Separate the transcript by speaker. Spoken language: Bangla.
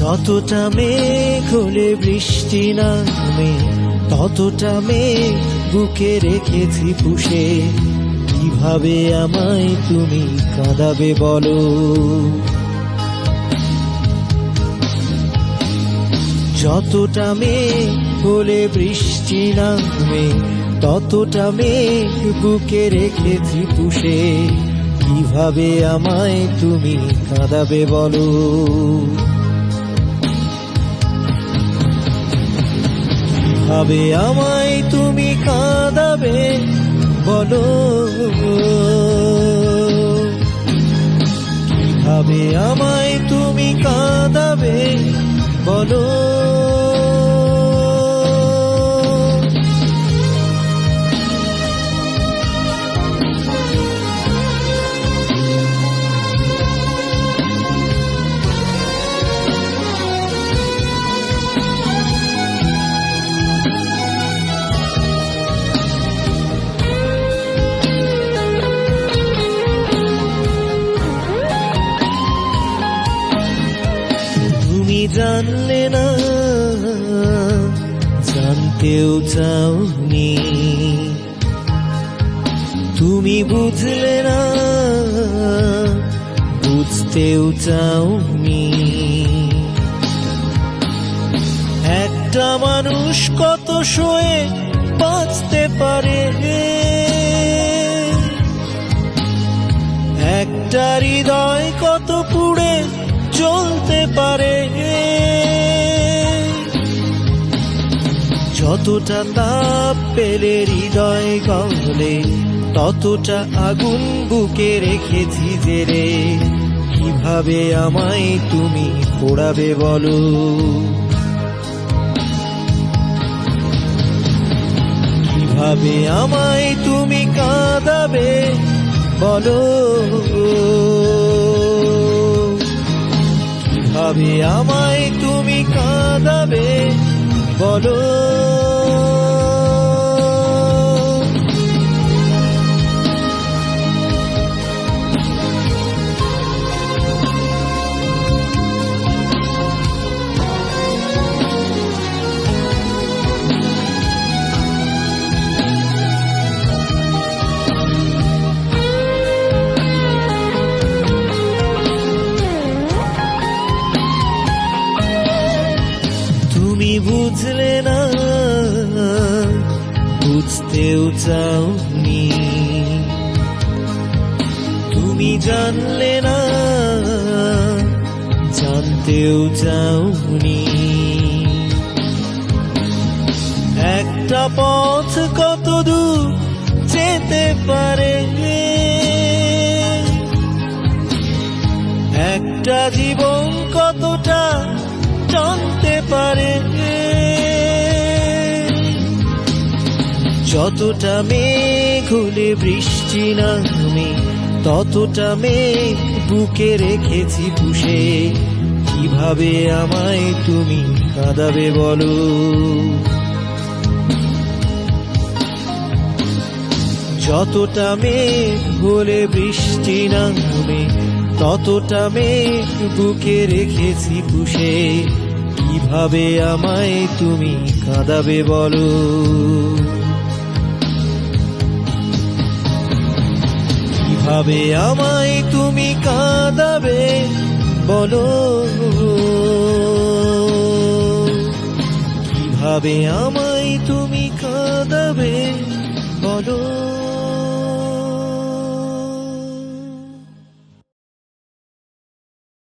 Speaker 1: যতটা মেঘ হলে বৃষ্টি নামে, ততটা মেঘ বুকে রেখেছি পুষে। কিভাবে আমায় তুমি কাঁদাবে বলো? যতটা মেঘ হলে বৃষ্টি নামে, ততটা মেঘ বুকে রেখেছি পুষে। কিভাবে আমায় তুমি কাঁদাবে বলো? কিভাবে আমায় তুমি কাঁদাবে বলো? কিভাবে আমায় তুমি কাঁদাবে বলো? তুমি জানলে না, জানতেও চাওনি। তুমি বুঝলে না, বুঝতেও চাওনি। একটা মানুষ কত সয়ে বাঁচতে পারে, একটা হৃদয় কত পুড়ে চলতে পারে। যতটা তাপ পেলে হৃদয় গলে, ততটা আগুন বুকে রেখেছি জেরে। কিভাবে আমায় তুমি পোড়াবে বলো? কিভাবে আমায় তুমি কাঁদাবে বলো? কিভাবে আমায় তুমি কাঁদাবে বলো? তুমি বুঝলে না, বুঝতেও চাওনি। তুমি জানলে না, জানতেও চাওনি। একটা পথ কত দূর যেতে পারে, একটা জীবন কতটা জানতে পারে। যতটা মেঘ হলে বৃষ্টি নামে, ততটা মেঘ বুকে রেখেছি পুষে। কিভাবে আমায় তুমি কাঁদাবে বলো? যতটা মেঘ হলে বৃষ্টি নামে, ততটা মেঘ বুকে রেখেছি পুষে। কিভাবে আমায় তুমি কাঁদাবে বলো? কিভাবে আমায় তুমি কাঁদাবে বলো? কিভাবে আমায় তুমি কাঁদাবে বলো?